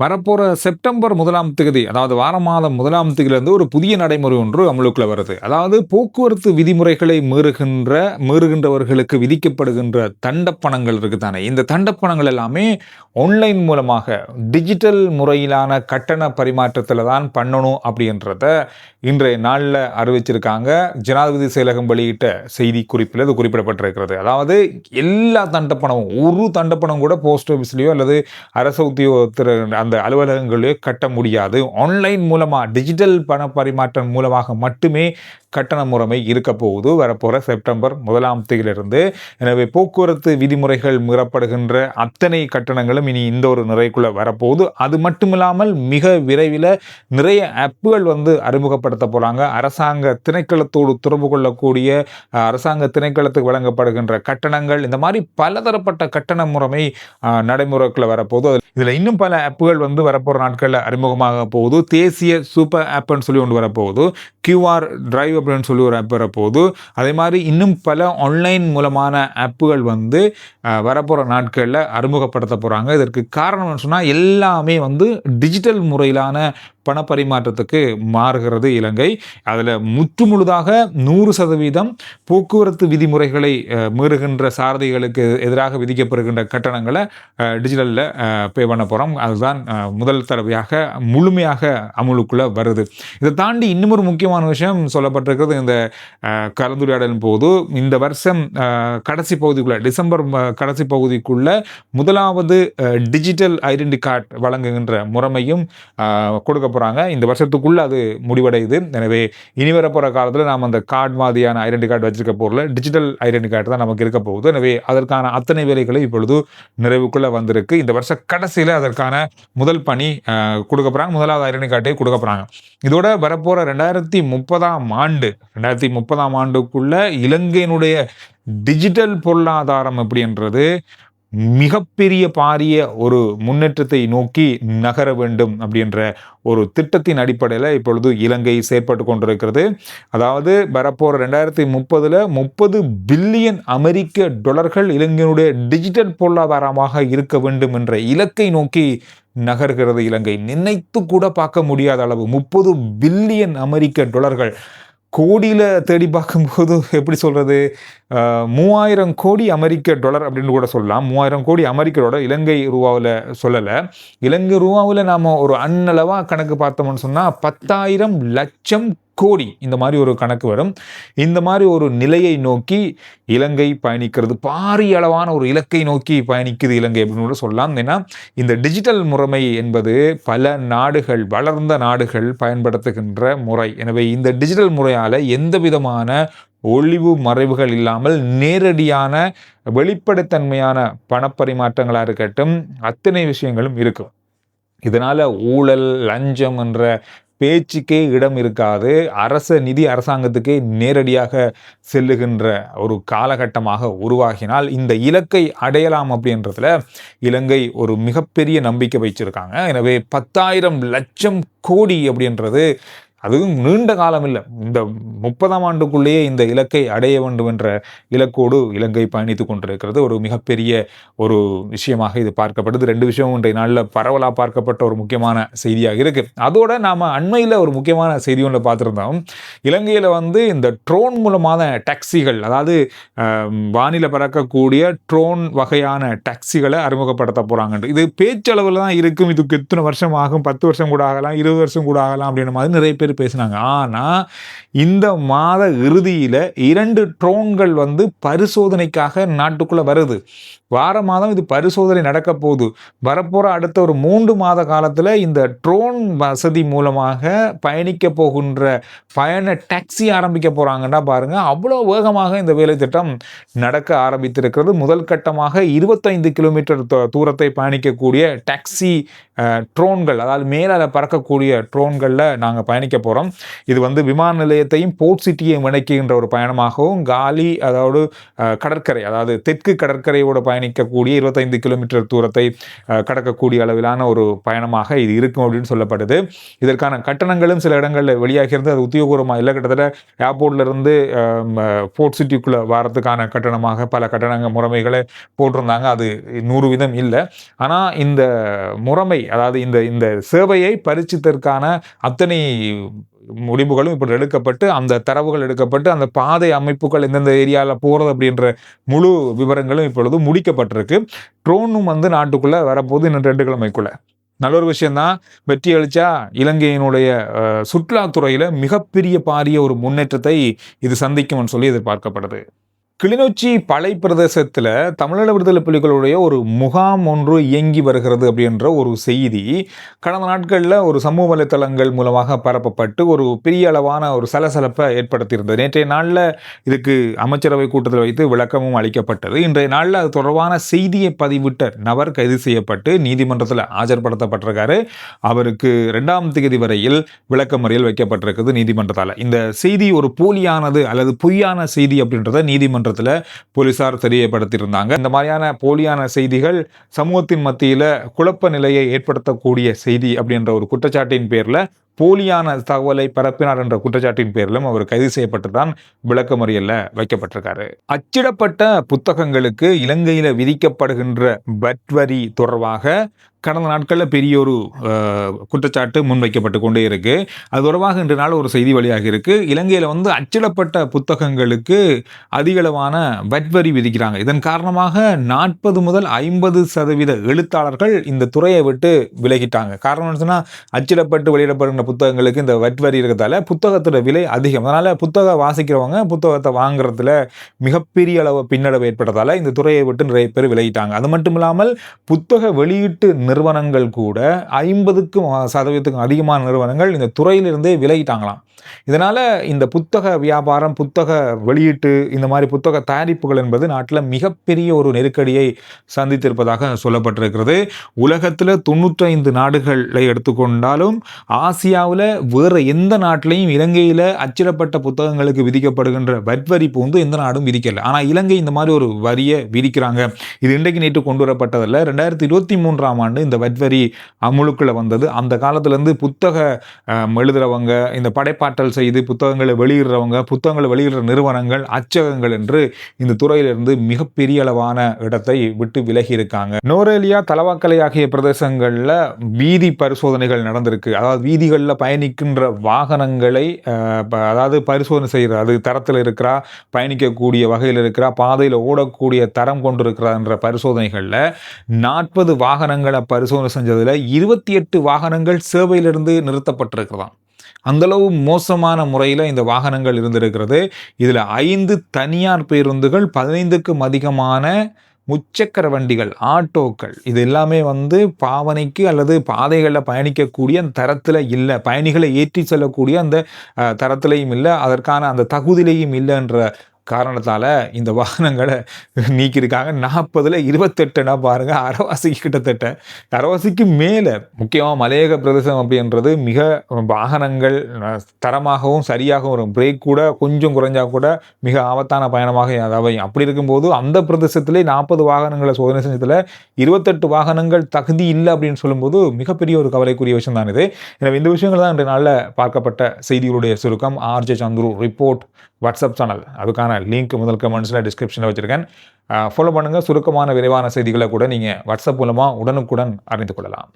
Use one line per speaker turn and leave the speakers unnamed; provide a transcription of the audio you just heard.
வரப்போற செப்டம்பர் 1ஆம் தேதி, அதாவது மாதம் 1ஆம் தேதியிலிருந்து ஒரு புதிய நடைமுறை ஒன்று அமலுக்குள்ள வருது. அதாவது போக்குவரத்து விதிமுறைகளை மீறுகின்றவர்களுக்கு விதிக்கப்படுகின்ற தண்டப்பணங்கள் இருக்கு தானே. இந்த தண்டப்பணங்கள் எல்லாமே ஆன்லைன் மூலமாக டிஜிட்டல் முறையிலான கட்டண பரிமாற்றத்தில தான் பண்ணணும் அப்படின்றத இன்றைய நாள்ல அறிவிச்சிருக்காங்க. ஜனாதிபதி செயலகம் வெளியிட்ட செய்திக்குறிப்பில இது குறிப்பிடப்பட்டிருக்கிறது. அதாவது எல்லா தண்டப்பணமும், ஒரு தண்டப்பணம் கூட போஸ்ட் ஆஃபீஸ்லயோ அல்லது அரசு உத்தியோகத்தர் அந்த அலுவலகங்களிலே கட்ட முடியாது. ஆன்லைன் மூலமா டிஜிட்டல் பண பரிமாற்றம் மூலமாக மட்டுமே கட்டண முறைமை இருக்க போகுது வரப்போற செப்டம்பர் 1ஆம் தேதியிலிருந்து. எனவே போக்குவரத்து விதிமுறைகள் மீறப்படுகின்ற அத்தனை கட்டணங்களும் இனி இந்த ஒரு நிறைக்குள்ள வரப்போகுது. அது மட்டுமில்லாமல் மிக விரைவில் நிறைய ஆப்புகள் அறிமுகப்படுத்த போறாங்க. அரசாங்க திணைக்களத்தோடு தொடர்பு கொள்ளக்கூடிய அரசாங்க திணைக்களத்துக்கு வழங்கப்படுகின்ற கட்டணங்கள், இந்த மாதிரி பலதரப்பட்ட கட்டண முறைமை நடைமுறைக்குள்ள வரப்போகுது. இதுல இன்னும் பல ஆப்புகள் வரப்போற நாட்கள்ல அறிமுகமாக போகுது. தேசிய சூப்பர் ஆப்னு சொல்லி ஒன்று வரப்போகுது. QR டிரைவ் அப்படின்னு சொல்லி ஒரு ஆப் வரப்போகுது. அதே மாதிரி இன்னும் பல ஆன்லைன் மூலமான ஆப்புகள் வரப்போற நாட்கள்ல அறிமுகப்படுத்த போறாங்க. இதற்கு காரணம் சொன்னா எல்லாமே டிஜிட்டல் முறையிலான பணப்பரிமாற்றத்துக்கு மாறுகிறது இலங்கை. அதில் முற்றுமுழுதாக 100% போக்குவரத்து விதிமுறைகளை மீறுகின்ற சாரதிகளுக்கு எதிராக விதிக்கப்படுகின்ற கட்டணங்களை டிஜிட்டலில் பே பண்ண போகிறோம். அதுதான் முதல் தடவையாக முழுமையாக அமுலுக்குள்ளே வருது. இதை தாண்டி இன்னும் ஒரு முக்கியமான விஷயம் சொல்லப்பட்டிருக்கிறது இந்த கலந்துரையாடலின் போது. இந்த வருஷம் கடைசி பகுதிக்குள்ள, டிசம்பர் கடைசி பகுதிக்குள்ள முதலாவது டிஜிட்டல் ஐடென்டி கார்டு வழங்குகின்ற முறைமையும் கொடுக்க போகிறாங்க. இந்த வருஷத்துக்குள்ள அது முடிவடையுது. எனவே இனி வரப்போகிற காலத்தில் நாம் அந்த கார்டு மாதிரியான ஐடென்டி கார்டு வச்சிருக்க போகிறல டிஜிட்டல் ஐடென்டி கார்டு தான் நமக்கு இருக்க போகுது. எனவே அதற்கான அத்தனை வேலைகளை இப்பொழுது நிறைவுக்குள்ள வந்திருக்கு. இந்த வருஷ கடைசியில் அதற்கான முதல் பணி கொடுக்க போகிறாங்க. முதலாவது ஐடென்டி கார்டை கொடுக்க போகிறாங்க. இதோட வரப்போகிற 2030ஆம் ஆண்டுக்குள்ள இலங்கையினுடைய டிஜிட்டல் பொருளாதாரம் அப்படின்றது மிகப்பெரிய பாரிய ஒரு முன்னேற்றத்தை நோக்கி நகர வேண்டும் அப்படின்ற ஒரு திட்டத்தின் அடிப்படையில் இப்பொழுது இலங்கை செயற்பட்டு கொண்டிருக்கிறது. அதாவது வரப்போற 2030 30 பில்லியன் அமெரிக்க டாலர்கள் இலங்கையினுடைய டிஜிட்டல் பொருளாதாரமாக இருக்க வேண்டும் என்ற இலக்கை நோக்கி நகர்கிறது இலங்கை. நினைத்து கூட பார்க்க முடியாத அளவு 30 பில்லியன் அமெரிக்க டாலர்கள். கோடியில் தேடி பார்க்கும்போது எப்படி சொல்கிறது, 3000 கோடி அமெரிக்க டாலர் அப்படின்னு கூட சொல்லலாம். 3000 கோடி அமெரிக்க டாலர் இலங்கை ரூபாவில் சொல்லலை. இலங்கை ரூபாவில் நாம் ஒரு அன்னளவாக கணக்கு பார்த்தோம்னு சொன்னால் 10,000 லட்சம் கோடி இந்த மாதிரி ஒரு கணக்கு வரும். இந்த மாதிரி ஒரு நிலையை நோக்கி இலங்கை பயணிக்கிறது. பாரிய அளவான ஒரு இலக்கை நோக்கி பயணிக்குது இலங்கை அப்படின்னு கூட சொல்லலாம். ஏன்னா இந்த டிஜிட்டல் முறைமை என்பது பல நாடுகள், வளர்ந்த நாடுகள் பயன்படுத்துகின்ற முறை. எனவே இந்த டிஜிட்டல் முறையால் எந்த விதமான ஒளிவு மறைவுகள் இல்லாமல் நேரடியான வெளிப்படைத்தன்மையான பணப்பரிமாற்றங்களாக இருக்கட்டும், அத்தனை விஷயங்களும் இருக்கும். இதனால ஊழல், லஞ்சம் என்ற பேச்சுக்கே இடம் இருக்காது. அரசாங்கத்துக்கே நேரடியாக செல்லுகின்ற ஒரு காலகட்டமாக உருவாகினால் இந்த இலக்கை அடையலாம் அப்படின்றதுல இலங்கை ஒரு மிகப்பெரிய நம்பிக்கை வச்சிருக்காங்க. எனவே 10,000 லட்சம் கோடி அப்படின்றது அதுவும் நீண்ட காலம் இல்லை. இந்த 30ஆம் ஆண்டுக்குள்ளேயே இந்த இலக்கை அடைய வேண்டும் என்ற இலக்கோடு இலங்கை பயணித்து கொண்டிருக்கிறது. ஒரு மிகப்பெரிய ஒரு விஷயமாக இது பார்க்கப்படுது. 2 விஷயம் இன்றைய நாளில் பரவலாக பார்க்கப்பட்ட ஒரு முக்கியமான செய்தியாக இருக்குது. அதோட நாம் அண்மையில் ஒரு முக்கியமான செய்தி ஒன்று பார்த்துருந்தோம். இலங்கையில் இந்த ட்ரோன் மூலமான டாக்ஸிகள், அதாவது வானிலை பறக்கக்கூடிய ட்ரோன் வகையான டாக்ஸிகளை அறிமுகப்படுத்த போகிறாங்க. இது பேச்சளவில் தான் இருக்கும். இதுக்கு எத்தனை வருஷம் ஆகும், 10 வருஷம் கூட ஆகலாம், 20 வருஷம் கூட ஆகலாம் அப்படின்ற மாதிரி நிறைய பேர் பேசினாங்க. ஆனா இந்த மாத இறுதியில 2 ட்ரோன்கள் பரிசோதனைக்காக நாட்டுக்குள்ள வருது. வார மாதம் இது பரிசோதனை நடக்க போகுது. வரப்போற அடுத்த ஒரு 3 மாத காலத்துல இந்த ட்ரோன் வசதி மூலமாக பயணிக்க போகின்ற பயண டாக்ஸி ஆரம்பிக்க போறாங்கன்னா பாருங்க, அவ்வளோ வேகமாக இந்த வேலை திட்டம் நடக்க ஆரம்பித்திருக்கிறது. முதல் கட்டமாக 25 கிலோமீட்டர் தூரத்தை பயணிக்கக்கூடிய டாக்ஸி ட்ரோன்கள், அதாவது மேலே பறக்கக்கூடிய ட்ரோன்களில் நாங்கள் பயணிக்க போகிறோம். இது வந்து விமான நிலையத்தையும் போர்ட் சிட்டியையும் இணைக்கின்ற ஒரு பயணமாகவும், காலி அதாவது கடற்கரை, அதாவது தெற்கு கடற்கரையோடு பயணிக்கக்கூடிய 25 கிலோமீட்டர் தூரத்தை கடக்கக்கூடிய அளவிலான ஒரு பயணமாக இது இருக்கும் அப்படின்னு சொல்லப்படுது. இதற்கான கட்டணங்களும் சில இடங்களில் வெளியாகிறது. அது உத்தியோகபூர்வமாக இல்லை. கிட்டத்தட்ட ஏர்போர்ட்ல இருந்து போர்ட் சிட்டிக்குள்ளே வாரத்துக்கான கட்டணமாக பல கட்டண முறைமைகளை போட்டிருந்தாங்க. அது 100% இல்லை. ஆனால் இந்த முறைமை, அதாவது இந்த சேவையை பரிசித்தற்கான அத்தனை முடிவுகளும் இப்படி எடுக்கப்பட்டு, அந்த தரவுகள் எடுக்கப்பட்டு, அந்த பாதை அமைப்புகள் எந்தெந்த ஏரியாவில் போகிறது அப்படின்ற முழு விவரங்களும் இப்பொழுது முடிக்கப்பட்டிருக்கு. ட்ரோனும் வந்து நாட்டுக்குள்ளே வரப்போகுது இன்னும் 2 கிழமைக்குள்ள. நல்ல ஒரு விஷயம்தான். வெற்றி அளிச்சா இலங்கையினுடைய சுற்றுலாத்துறையில் மிகப்பெரிய பாரிய ஒரு முன்னேற்றத்தை இது சந்திக்கும்னு சொல்லி எதிர்பார்க்கப்படுது. கிளிநொச்சி பளை பிரதேசத்தில் தமிழீழ விடுதலை புலிகளுடைய ஒரு முகாம் ஒன்று இயங்கி வருகிறது அப்படின்ற ஒரு செய்தி கடந்த நாட்களில் ஒரு சமூக வலைத்தளங்கள் மூலமாக பரப்பப்பட்டு ஒரு பெரிய அளவான ஒரு சலசலப்பை ஏற்படுத்தியிருந்தது. நேற்றைய நாளில் இதுக்கு அமைச்சரவை கூட்டத்தில் வைத்து விளக்கமும் அளிக்கப்பட்டது. இன்றைய நாளில் அது தொடர்பான செய்தியை பதிவிட்ட நபர் கைது செய்யப்பட்டு நீதிமன்றத்தில் ஆஜர்படுத்தப்பட்டிருக்காரு. அவருக்கு 2ஆம் தேதி வரையில் விளக்கமறியல் வைக்கப்பட்டிருக்குது நீதிமன்றத்தால். இந்த செய்தி ஒரு போலியானது அல்லது பொய்யான செய்தி அப்படின்றத நீதிமன்றத்தில் போலீசார் தெரியப்படுத்தியிருந்தாங்க. இந்த மாதிரியான போலியான செய்திகள் சமூகத்தின் மத்தியில் குழப்ப நிலையை ஏற்படுத்தக்கூடிய செய்தி அப்படின்ற ஒரு குற்றச்சாட்டின் பேரில் போலியான தகவலை பரப்பினார் என்ற குற்றச்சாட்டின் பேரிலும் அவர் கைது செய்யப்பட்டு தான் விளக்கமறியல்ல வைக்கப்பட்டிருக்காரு. அச்சிடப்பட்ட புத்தகங்களுக்கு இலங்கையில் விதிக்கப்படுகின்ற வட் வரி தொடர்பாக கடந்த நாட்களில் பெரிய ஒரு குற்றச்சாட்டு முன்வைக்கப்பட்டு கொண்டே இருக்கு. அது தொடர்பாக இன்று நாள் ஒரு செய்தி வழியாக இருக்கு. இலங்கையில் வந்து அச்சிடப்பட்ட புத்தகங்களுக்கு அதிகளவான வட் வரி விதிக்கிறாங்க. இதன் காரணமாக 40 முதல் 50% எழுத்தாளர்கள் இந்த துறையை விட்டு விலகிட்டாங்க. காரணம் என்னன்னா, அச்சிடப்பட்டு வெளியிடப்படுகின்ற புத்தகங்களுக்கு இந்த வட் வரி இருக்கிறதால புத்தகத்தோட விலை அதிகம். அதனால புத்தகம் வாசிக்கிறவங்க புத்தகத்தை வாங்குறதுல மிகப்பெரிய அளவு பின்னடைவு ஏற்பட்டதால இந்த துறையை விட்டு நிறைய பேர் விலகிட்டாங்க. அது மட்டும் இல்லாமல் புத்தக வெளியீட்டு நிறுவனங்கள் கூட 50% அதிகமான நிறுவனங்கள் இந்த துறையிலிருந்தே விலகிட்டாங்களாம். இதனால இந்த புத்தக வியாபாரம், புத்தக வெளியீட்டு, இந்த மாதிரி புத்தக தயாரிப்புகள் என்பது நாட்டில் மிகப்பெரிய ஒரு நெருக்கடியை சந்தித்திருப்பதாக சொல்லப்பட்டிருக்கிறது. உலகத்தில் 95 நாடுகளை எடுத்துக்கொண்டாலும் ஆசியாவில் வேறு எந்த நாட்டிலையும் இலங்கையில் அச்சிடப்பட்ட புத்தகங்களுக்கு விதிக்கப்படுகின்ற வட் வரி போன்று எந்த நாடும் விதிக்கல. ஆனால் இலங்கை இந்த மாதிரி ஒரு வரியை விதிக்கிறாங்க. இது இன்றைக்கு நேற்று கொண்டு வரப்பட்டதில்லை. 2023ஆம் ஆண்டு இந்த வட் வரி அமுலுக்குள்ள வந்தது. அந்த காலத்திலேருந்து புத்தக எழுதுறவங்க, இந்த படைப்பாற்றல் செய்து புத்தகங்களை வெளியிடுறவங்க, புத்தகங்களை வெளியிடுற நிறுவனங்கள், அச்சகங்கள் என்று இந்த துறையிலிருந்து மிகப்பெரிய அளவான இடத்தை விட்டு விலகி இருக்காங்க. நோரேலியா, தலவாக்கலை ஆகிய பிரதேசங்களில் வீதி பரிசோதனைகள் நடந்திருக்கு. அதாவது வீதிகளில் பயணிக்கின்ற வாகனங்களை அதாவது பரிசோதனை செய்கிற, அது தரத்தில் இருக்கிறா, பயணிக்கக்கூடிய வகையில் இருக்கிறா, பாதையில் ஓடக்கூடிய தரம் கொண்டிருக்கிறா என்ற பரிசோதனைகளில் 40 வாகனங்களை பரிசோதனை செஞ்சதில் 28 வாகனங்கள் சேவையிலிருந்து நிறுத்தப்பட்டிருக்கிறதாம். அந்தளவு மோசமான முறையில் இந்த வாகனங்கள் இருந்திருக்கிறது. இதில் 5 தனியார் பேருந்துகள், 15க்கும் அதிகமான முச்சக்கர வண்டிகள், ஆட்டோக்கள், இது எல்லாமே வந்து பாவனைக்கு அல்லது பாதைகளில் பயணிக்கக்கூடிய அந்த தரத்தில் இல்லை, பயணிகளை ஏற்றி செல்லக்கூடிய அந்த தரத்திலையும் இல்லை, அதற்கான அந்த தகுதியிலையும் இல்லைன்ற காரணத்தால் இந்த வாகனங்களை நீக்கியிருக்காங்க. 40ல் 28 பாருங்க, அரைவாசிக்கு கிட்டத்தட்ட அரைவாசிக்கு மேலே. முக்கியமாக மலையக பிரதேசம் அப்படின்றது மிக வாகனங்கள் தரமாகவும் சரியாகவும் வரும். பிரேக் கூட கொஞ்சம் குறைஞ்சா கூட மிக ஆபத்தான பயணமாக அதாவது அப்படி இருக்கும்போது அந்த பிரதேசத்திலே 40 வாகனங்களை சோதனை செஞ்சதில் 28 வாகனங்கள் தகுதி இல்லை அப்படின்னு சொல்லும்போது மிகப்பெரிய ஒரு கவலைக்குரிய விஷயம் தான் இது. எனவே இந்த விஷயங்கள் தான் இன்றைய நாளில் பார்க்கப்பட்ட செய்திகளுடைய சுருக்கம். RJ Chandru report WhatsApp channel, அதுக்கான லிங்க் முதல் கமெண்ட்ஸில் டிஸ்கிரிப்ஷனில் வச்சுருக்கேன். ஃபாலோ பண்ணுங்கள். சுருக்கமான விரைவான செய்திகளை கூட நீங்கள் வாட்ஸ்அப் மூலமாக உடனுக்குடன் அறிந்து கொள்ளலாம்.